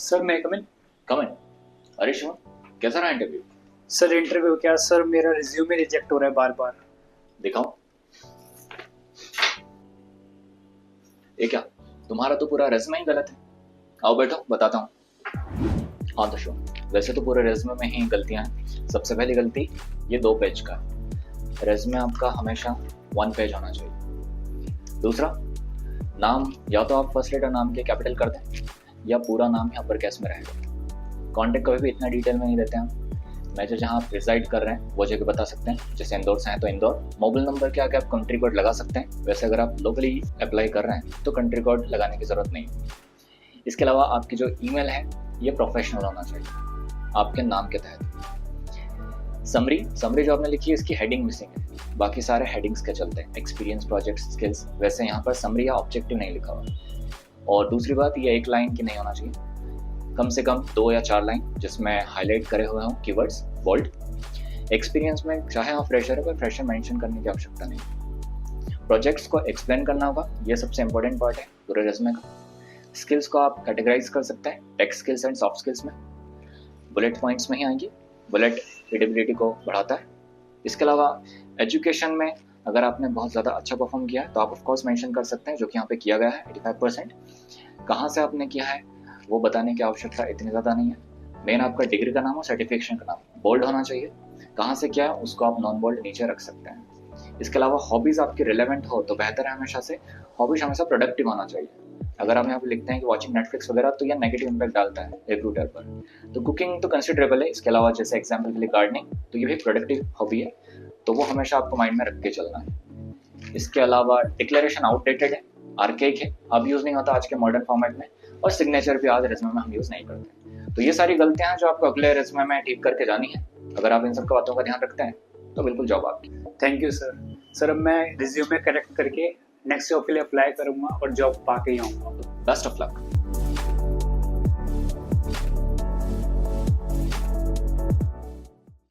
Sir मैं कम इन। कम इन। अरे शिवम, कैसा रहा इंटरव्यू? सर इंटरव्यू क्या सर, मेरा रिज्यूमे रिजेक्ट हो रहा है बार बार। दिखाओ। ये क्या, तुम्हारा तो पूरा रेज्यूमे ही गलत है। आओ बैठो, बताता हूँ। हाँ तो शिवम, वैसे तो पूरे रेज्यूमे में ही गलतियाँ हैं। सबसे पहली गलती, ये 2 पेज का है। रेज्यूमे आपका हमेशा 1 पेज होना चाहिए। दूसरा, नाम या तो आप फर्स्ट लेटर नाम के कैपिटल कर दें या पूरा नाम ही अपर केस में रहेगा। कॉन्टेक्ट कभी भी इतना डिटेल में नहीं देते हैं। मैं जो जहाँ आप रिसाइड कर रहे हैं वो जगह बता सकते हैं, जैसे इंदौर से हैं तो इंदौर। मोबाइल नंबर के आगे आप कंट्री कोड लगा सकते हैं। वैसे अगर आप लोकली अप्लाई कर रहे हैं तो कंट्री कोड लगाने की ज़रूरत नहीं। इसके अलावा आपकी जो ईमेल है ये प्रोफेशनल होना चाहिए, आपके नाम के तहत। समरी जो आपने लिखी है इसकी हेडिंग मिसिंग है, बाकी सारे हेडिंग्स के चलते हैं, एक्सपीरियंस, प्रोजेक्ट, स्किल्स। वैसे यहाँ पर समरी या ऑब्जेक्टिव नहीं लिखा हुआ। और दूसरी बात, ये 1 लाइन की नहीं होना चाहिए, कम से कम 2 या 4 लाइन जिसमें हाईलाइट करे हुए हों कीवर्ड्स, बोल्ड। एक्सपीरियंस में चाहे आप फ्रेशर है, कोई फ्रेशर मेंशन करने की आवश्यकता नहीं। प्रोजेक्ट्स को एक्सप्लेन करना होगा, ये सबसे इंपॉर्टेंट पार्ट है पूरे रेज्यूमे का। स्किल्स को आप कैटेगराइज कर सकते हैं tech skills and soft skills में। बुलेट पॉइंट्स में ही आएंगी। बुलेट रीडेबिलिटी को बढ़ाता है। इसके अलावा एजुकेशन में अगर आपने बहुत ज़्यादा अच्छा परफॉर्म किया है तो आप ऑफकोर्स मेंशन कर सकते हैं, जो कि यहाँ पे किया गया है 85%। कहाँ से आपने किया है वो बताने की आवश्यकता इतनी ज़्यादा नहीं है। मेन आपका डिग्री का नाम हो, सर्टिफिकेशन का नाम बोल्ड होना चाहिए। कहाँ से किया है उसको आप नॉन बोल्ड नीचे रख सकते हैं। इसके अलावा हॉबीज़ आपकी रिलेवेंट हो तो बेहतर है हमेशा से। हॉबीज हमेशा प्रोडक्टिव होना चाहिए। अगर आप यहाँ पे लिखते हैं कि वॉचिंग नेटफ्लिक्स वगैरह तो यह नेगेटिव इम्पैक्ट डालता है रिक्रूटर पर। तो कुकिंग तो कंसिडरेबल है। इसके अलावा जैसे एग्जाम्पल के लिए गार्डनिंग, तो ये भी एक प्रोडक्टिव हॉबी है, तो वो हमेशा आपको माइंड में रख के चलना है। इसके अलावा डिक्लेरेशन आउटडेटेड है, आर्केक है, अब यूज़ नहीं होता आज के मॉडर्न फॉर्मेट में। और सिग्नेचर भी आज रेज्यूमे में हम यूज़ नहीं करते। तो ये सारी गलतियां हैं जो आपको अगले रेज्यूमे में ठीक करके जानी है। अगर आप इन सब बातों का ध्यान रखते हैं तो बिल्कुल जॉब आपकी। Thank you sir. सर अब मैं रिज्यूमे करेक्ट करके नेक्स्ट जॉब के लिए अप्लाई करूंगा और जॉब पा के ही आऊँगा। Best of luck.